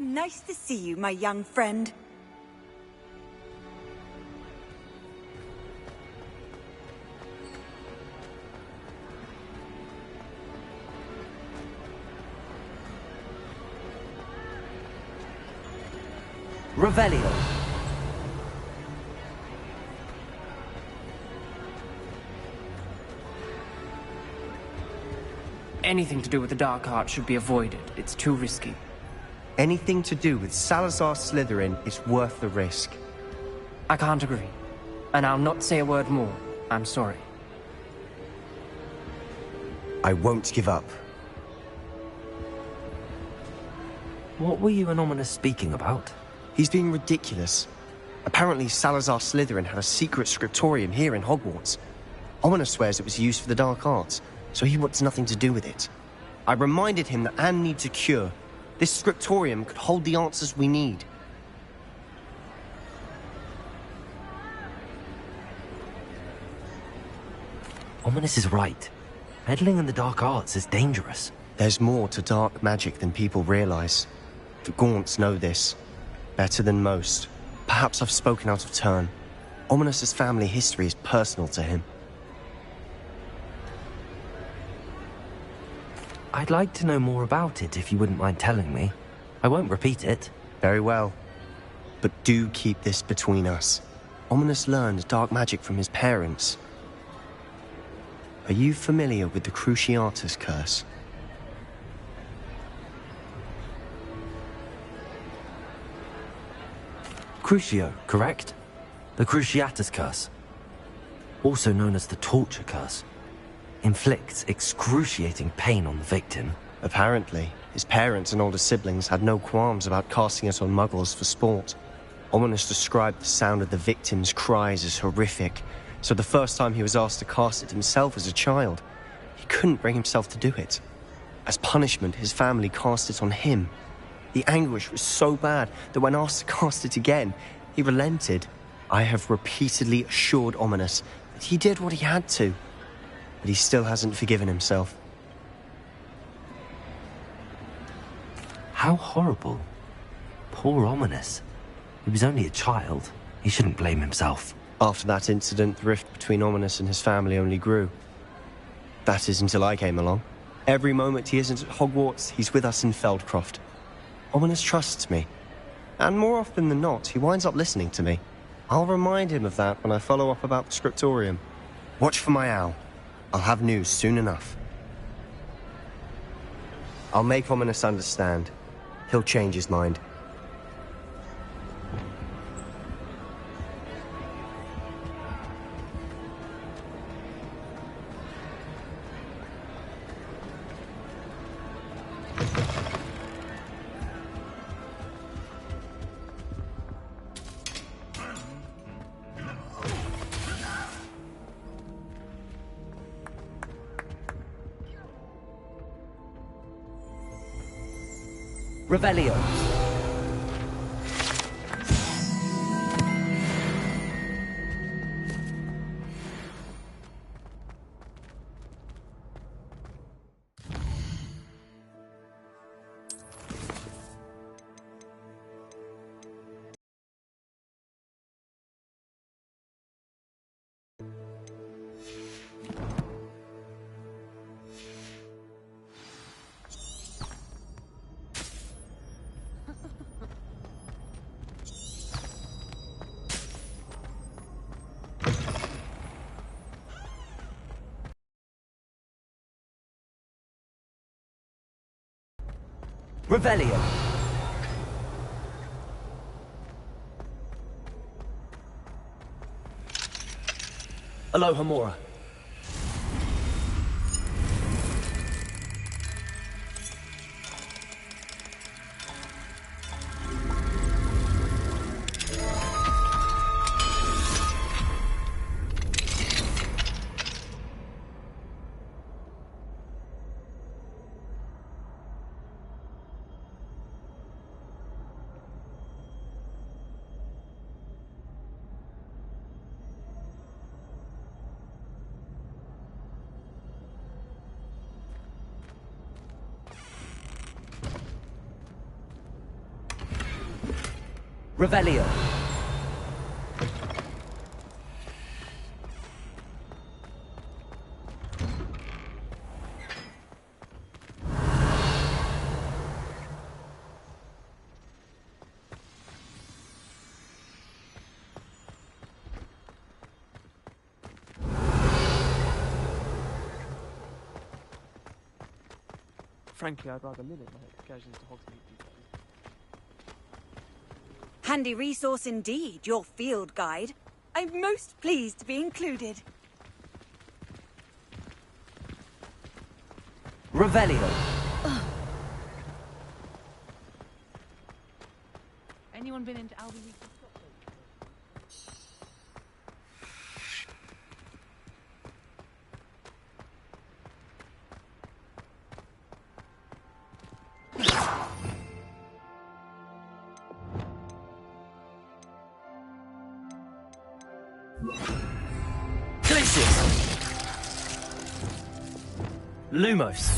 Nice to see you, my young friend. Revelio. Anything to do with the dark arts should be avoided. It's too risky. Anything to do with Salazar Slytherin is worth the risk. I can't agree. And I'll not say a word more. I'm sorry. I won't give up. What were you and Ominous speaking about? He's being ridiculous. Apparently Salazar Slytherin had a secret scriptorium here in Hogwarts. Ominous swears it was used for the dark arts, so he wants nothing to do with it. I reminded him that Anne needs a cure. This scriptorium could hold the answers we need. Ominous is right. Meddling in the dark arts is dangerous. There's more to dark magic than people realize. The Gaunts know this. Better than most. Perhaps I've spoken out of turn. Ominous's family history is personal to him. I'd like to know more about it if you wouldn't mind telling me. I won't repeat it. Very well. But do keep this between us. Ominous learned dark magic from his parents. Are you familiar with the Cruciatus curse? Crucio, correct? The Cruciatus curse. Also known as the torture curse. Inflicts excruciating pain on the victim. Apparently, his parents and older siblings had no qualms about casting it on muggles for sport. Ominous described the sound of the victim's cries as horrific, so the first time he was asked to cast it himself as a child, he couldn't bring himself to do it. As punishment, his family cast it on him. The anguish was so bad that when asked to cast it again, he relented. I have repeatedly assured Ominous that he did what he had to, but he still hasn't forgiven himself. How horrible. Poor Ominous. He was only a child. He shouldn't blame himself. After that incident, the rift between Ominous and his family only grew. That is until I came along. Every moment he isn't at Hogwarts, he's with us in Feldcroft. Ominous trusts me. And more often than not, he winds up listening to me. I'll remind him of that when I follow up about the scriptorium. Watch for my owl. I'll have news soon enough. I'll make Ominous understand. He'll change his mind. Revelio. Revelio. Alohomora. Revelio. Frankly, I'd rather limit my excursions to Hogsmeade these days. Handy resource indeed, your field guide. I'm most pleased to be included. Revelio. Anyone been into Albie Weekly Shop Glitches. Lumos.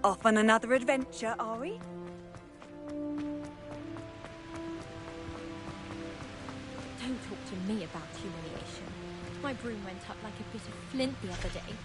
Off on another adventure, are we? Don't talk to me about humiliation. My broom went up like a bit of flint the other day.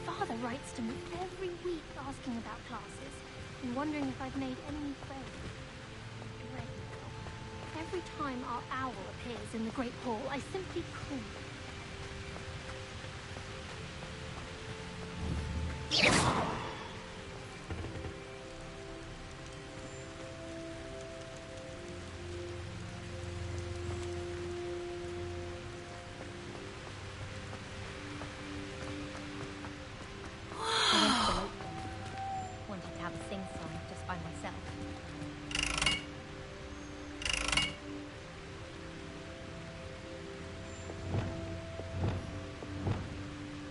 Father writes to me every week asking about classes and wondering if I've made any new friends. Right now, every time our owl appears in the Great Hall, I simply cringe. Wanted to have a sing-song just by myself.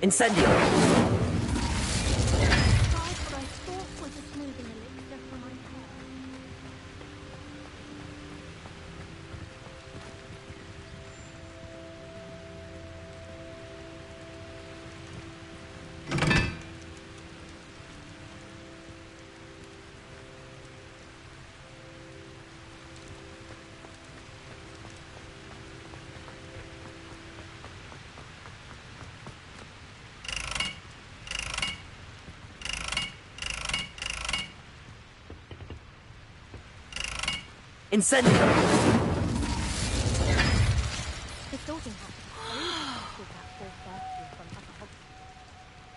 Incendio. Tried what I thought was a smoothing elixir for my hair. Incendio. The sorting happened. I even pulled that full birthday from Upper Hogwarts.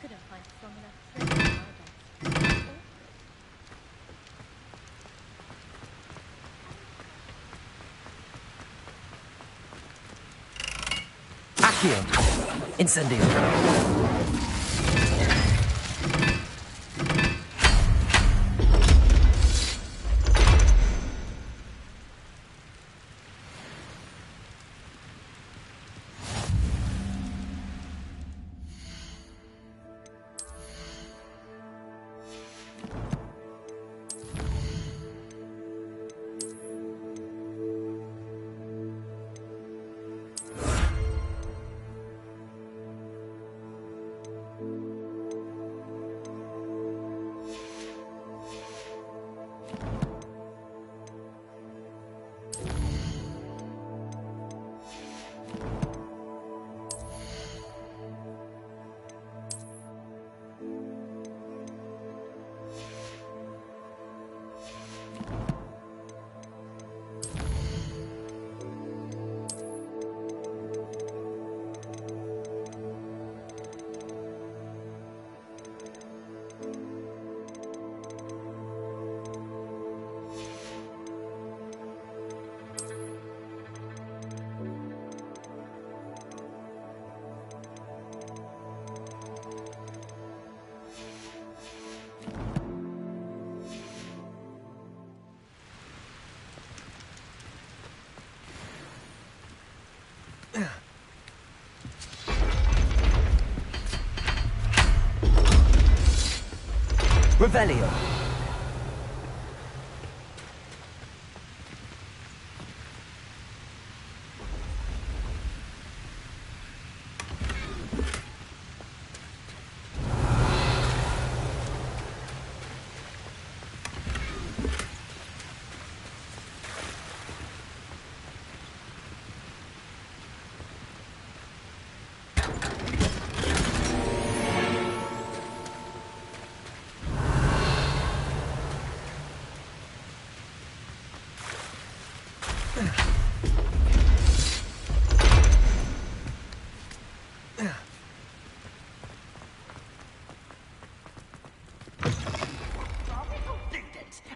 Couldn't find a strong enough thread in my desk. Accio. Incendio. Revelio.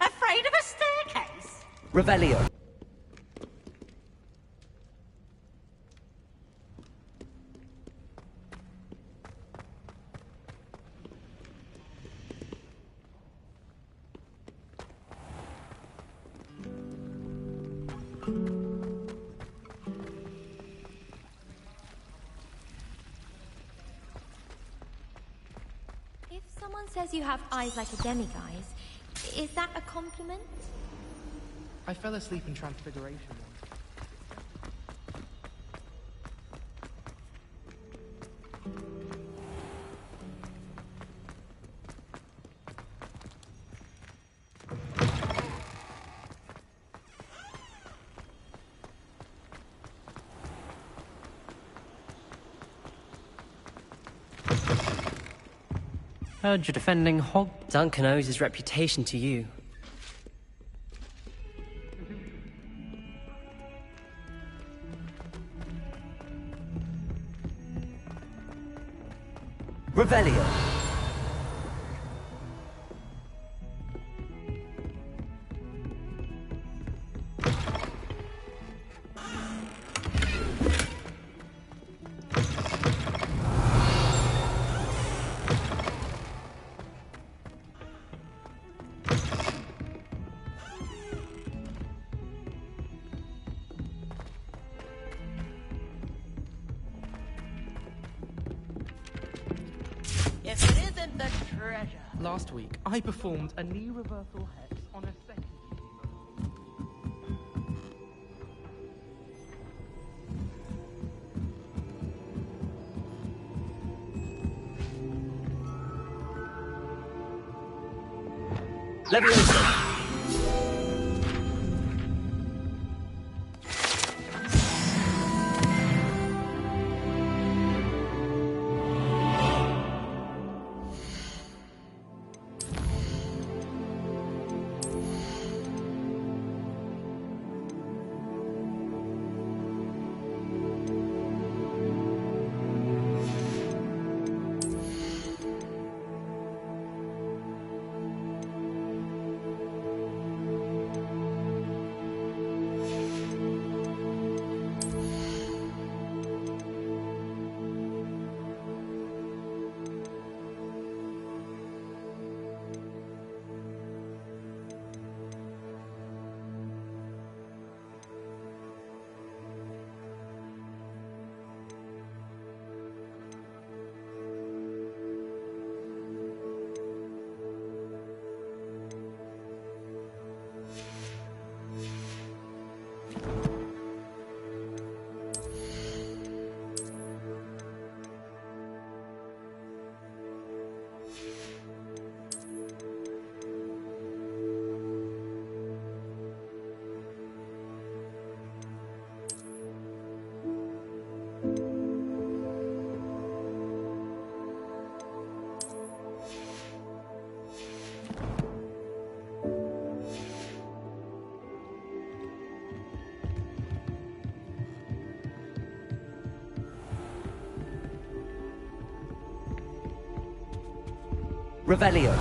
Afraid of a staircase? Revelio. If someone says you have eyes like a demiguise, is that a compliment? I fell asleep in Transfiguration once. Heard you're defending Hog. Duncan owes his reputation to you. Revelio. If it isn't the treasure. Last week, I performed a knee reversal hex on a second demon. Leviosa. Revelio.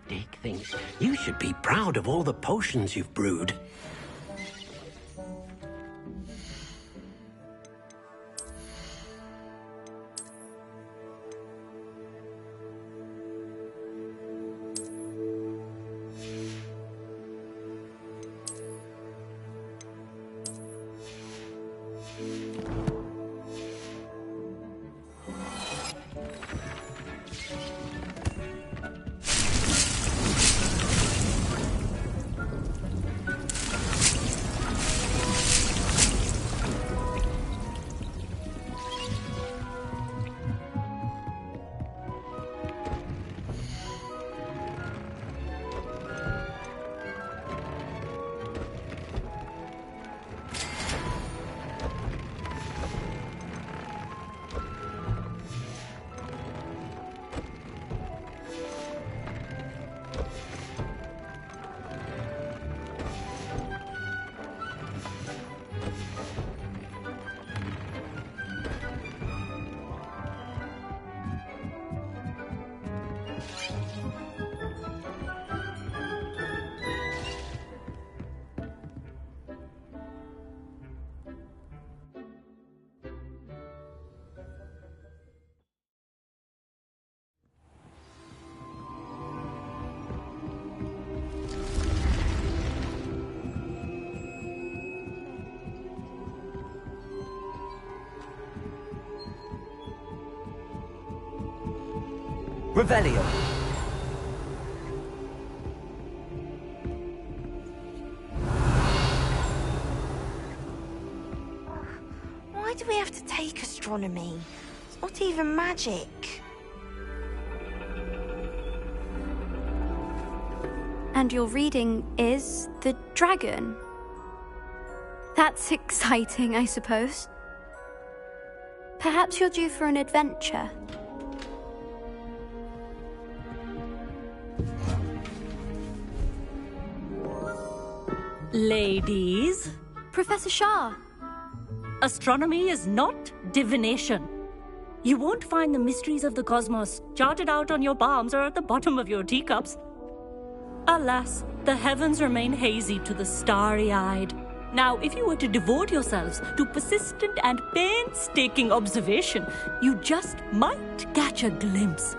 Dick thinks you should be proud of all the potions you've brewed. Revelio. Why do we have to take astronomy? It's not even magic. And your reading is the dragon. That's exciting, I suppose. Perhaps you're due for an adventure. Ladies. Professor Shah. Astronomy is not divination. You won't find the mysteries of the cosmos charted out on your palms or at the bottom of your teacups. Alas, the heavens remain hazy to the starry-eyed. Now, if you were to devote yourselves to persistent and painstaking observation, you just might catch a glimpse.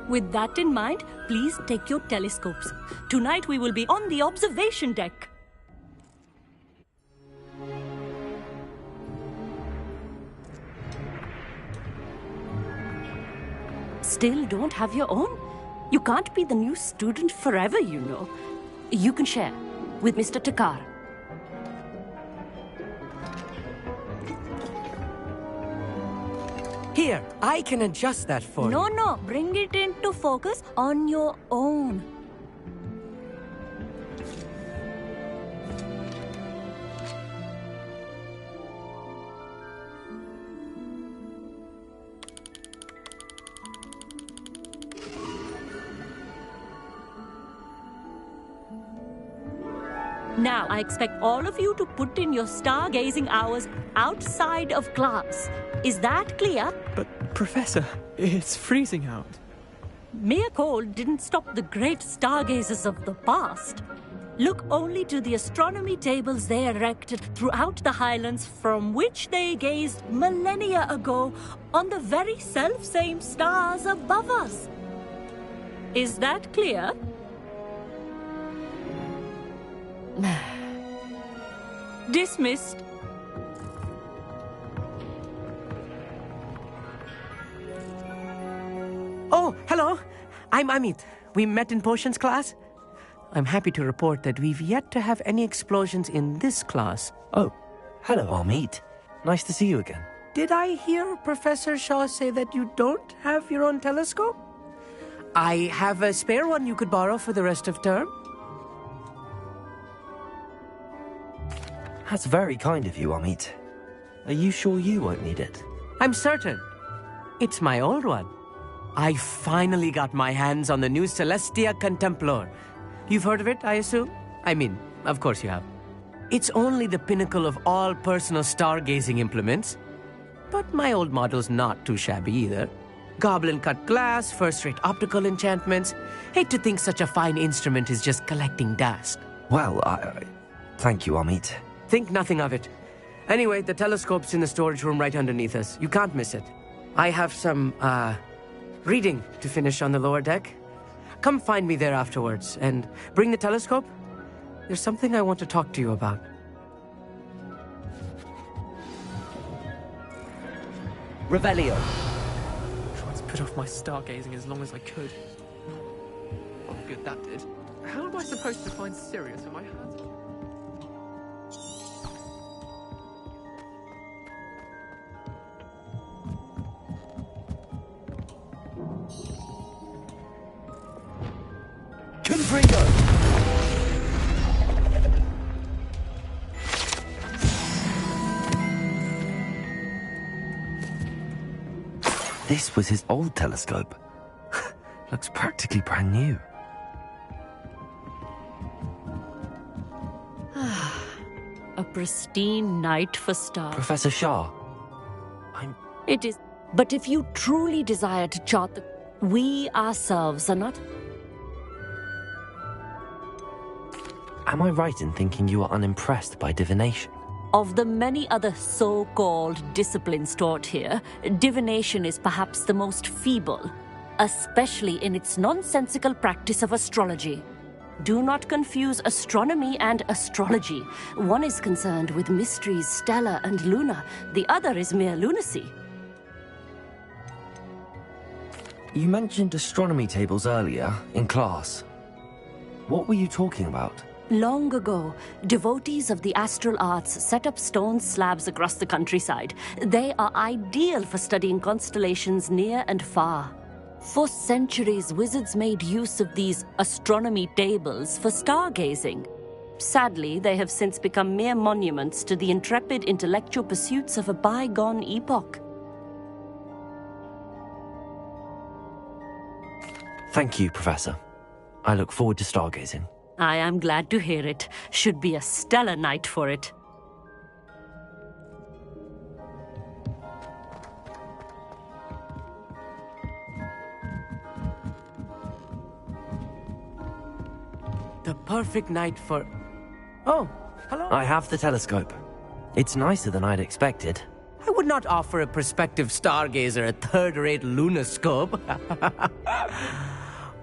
With that in mind, please take your telescopes. Tonight we will be on the observation deck. Still don't have your own? You can't be the new student forever, you know. You can share with Mr. Takar. Here, I can adjust that for you. No, bring it into focus on your own. Now, I expect all of you to put in your stargazing hours outside of class. Is that clear? But, Professor, it's freezing out. Mere cold didn't stop the great stargazers of the past. Look only to the astronomy tables they erected throughout the highlands from which they gazed millennia ago on the very self-same stars above us. Is that clear? Dismissed. Oh, hello. I'm Amit. We met in potions class. I'm happy to report that we've yet to have any explosions in this class. Oh, hello, Amit. Nice to see you again. Did I hear Professor Shaw say that you don't have your own telescope? I have a spare one you could borrow for the rest of term. That's very kind of you, Amit. Are you sure you won't need it? I'm certain. It's my old one. I finally got my hands on the new Celestia Contemplor. You've heard of it, I assume? I mean, of course you have. It's only the pinnacle of all personal stargazing implements. But my old model's not too shabby either. Goblin-cut glass, first-rate optical enchantments. Hate to think such a fine instrument is just collecting dust. Well, thank you, Amit. Think nothing of it. Anyway, the telescope's in the storage room right underneath us. You can't miss it. I have some, reading to finish on the lower deck. Come find me there afterwards, and bring the telescope. There's something I want to talk to you about. Revelio. Tried to put off my stargazing as long as I could. Oh, good, that did. How am I supposed to find Sirius when my hands are... Confringo! This was his old telescope. Looks practically brand new. A pristine night for stars. Professor Shah, It is. But if you truly desire to chart the... We ourselves are not... Am I right in thinking you are unimpressed by divination? Of the many other so-called disciplines taught here, divination is perhaps the most feeble, especially in its nonsensical practice of astrology. Do not confuse astronomy and astrology. One is concerned with mysteries stellar and lunar, the other is mere lunacy. You mentioned astronomy tables earlier, in class. What were you talking about? Long ago, devotees of the astral arts set up stone slabs across the countryside. They are ideal for studying constellations near and far. For centuries, wizards made use of these astronomy tables for stargazing. Sadly, they have since become mere monuments to the intrepid intellectual pursuits of a bygone epoch. Thank you, Professor. I look forward to stargazing. I am glad to hear it. Should be a stellar night for it. The perfect night for... Oh, hello. I have the telescope. It's nicer than I'd expected. I would not offer a prospective stargazer a third-rate lunoscope.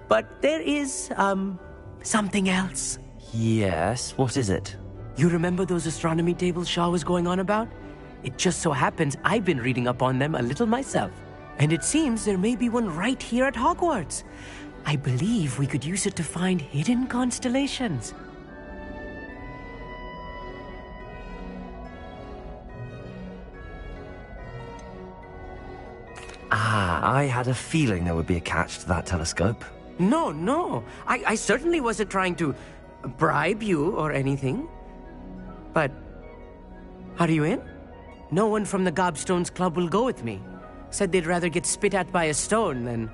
But there is, something else. Yes, what is it? You remember those astronomy tables Shaw was going on about? It just so happens I've been reading up on them a little myself. And it seems there may be one right here at Hogwarts. I believe we could use it to find hidden constellations. I had a feeling there would be a catch to that telescope. No. I certainly wasn't trying to bribe you or anything. But, are you in? No one from the Gobstones Club will go with me. Said they'd rather get spit at by a stone than...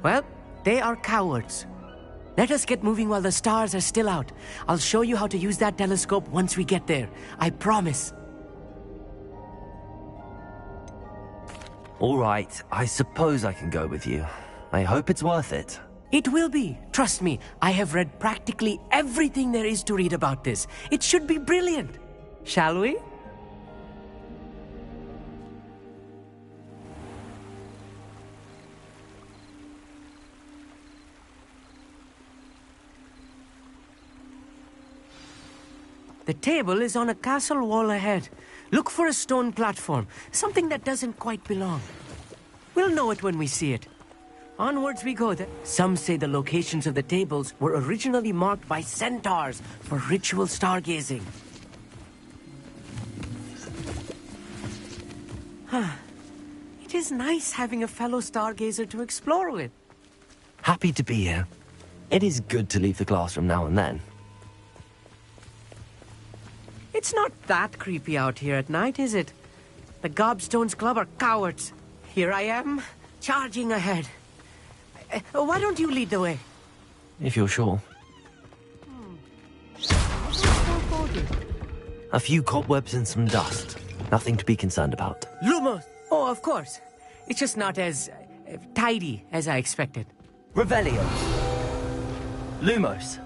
Well, they are cowards. Let us get moving while the stars are still out. I'll show you how to use that telescope once we get there. I promise. All right, I suppose I can go with you. I hope it's worth it. It will be. Trust me, I have read practically everything there is to read about this. It should be brilliant. Shall we? The table is on a castle wall ahead. Look for a stone platform, something that doesn't quite belong. We'll know it when we see it. Onwards we go. Some say the locations of the tables were originally marked by centaurs for ritual stargazing. It is nice having a fellow stargazer to explore with. Happy to be here. It is good to leave the classroom now and then. It's not that creepy out here at night, is it? The Gobstones Club are cowards. Here I am, charging ahead. Why don't you lead the way? If you're sure. A few cobwebs and some dust. Nothing to be concerned about. Lumos! Oh, of course. It's just not as tidy as I expected. Revelio. Lumos.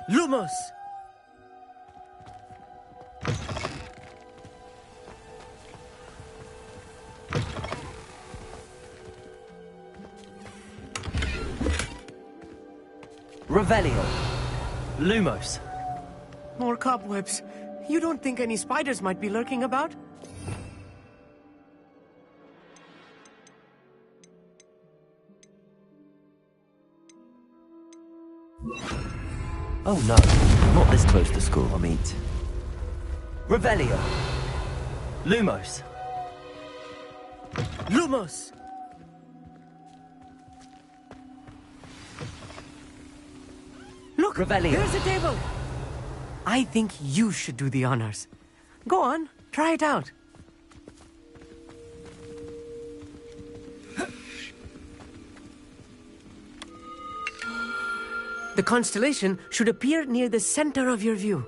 Lumos! Revelio. Lumos. More cobwebs. You don't think any spiders might be lurking about? Oh no, not this close to school, I mean. Revelio. Lumos. Lumos! Look, Revelio. There's a table! I think you should do the honors. Go on, try it out. The constellation should appear near the center of your view.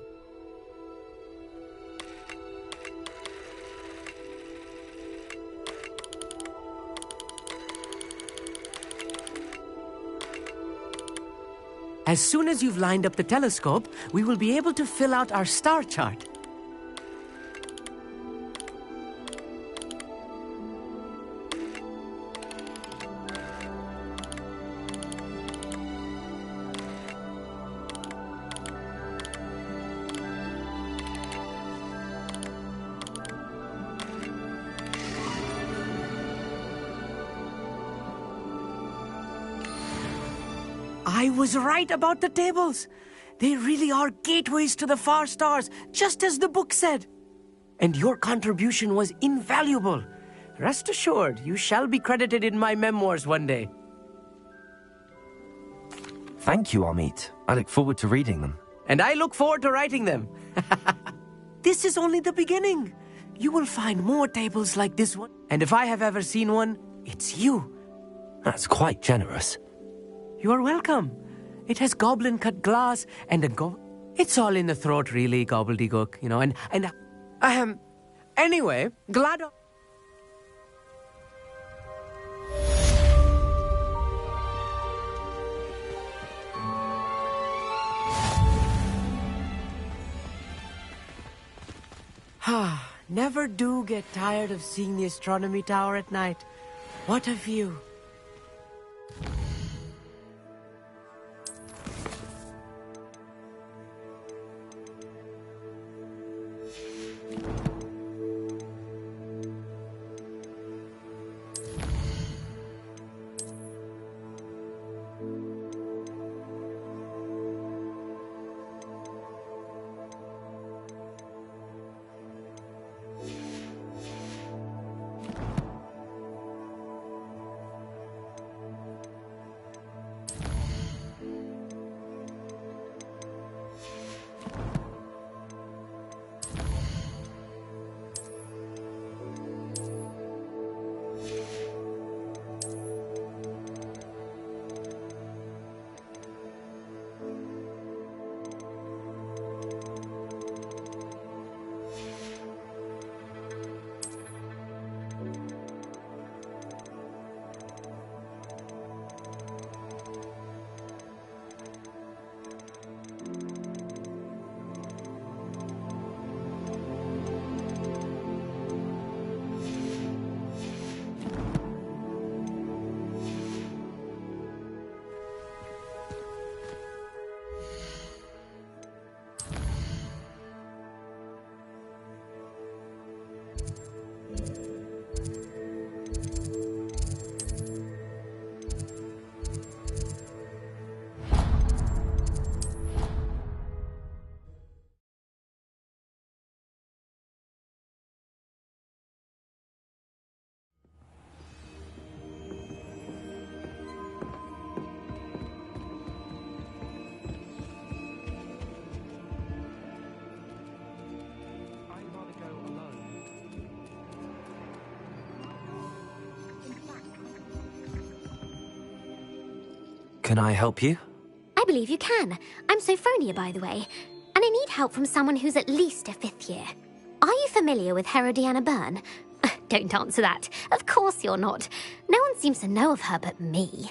As soon as you've lined up the telescope, we will be able to fill out our star chart. I was right about the tables. They really are gateways to the far stars, just as the book said. And your contribution was invaluable. Rest assured, you shall be credited in my memoirs one day. Thank you, Amit. I look forward to reading them. And I look forward to writing them. This is only the beginning. You will find more tables like this one. And if I have ever seen one, it's you. That's quite generous. You are welcome. It has goblin-cut glass and a It's all in the throat, really, gobbledygook, you know, Anyway, glad... Never do get tired of seeing the astronomy tower at night. What a view. Can I help you? I believe you can. I'm Sophronia, by the way, and I need help from someone who's at least a 5th year. Are you familiar with Herodiana Byrne? Don't answer that. Of course you're not. No one seems to know of her but me.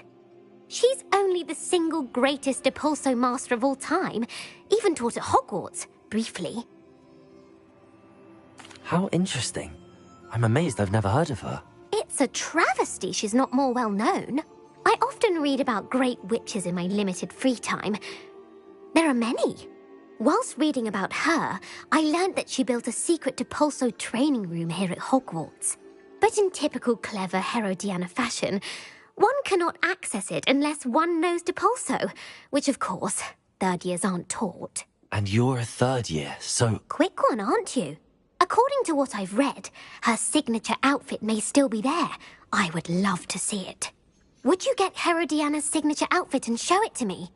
She's only the single greatest Depulso master of all time, even taught at Hogwarts, briefly. How interesting. I'm amazed I've never heard of her. It's a travesty she's not more well known. I often read about great witches in my limited free time. There are many. Whilst reading about her, I learned that she built a secret Depulso training room here at Hogwarts. But in typical clever Herodiana fashion, one cannot access it unless one knows Depulso, which of course, 3rd years aren't taught. And you're a 3rd year, so... Quick one, aren't you? According to what I've read, her signature outfit may still be there. I would love to see it. Would you get Herodiana's signature outfit and show it to me?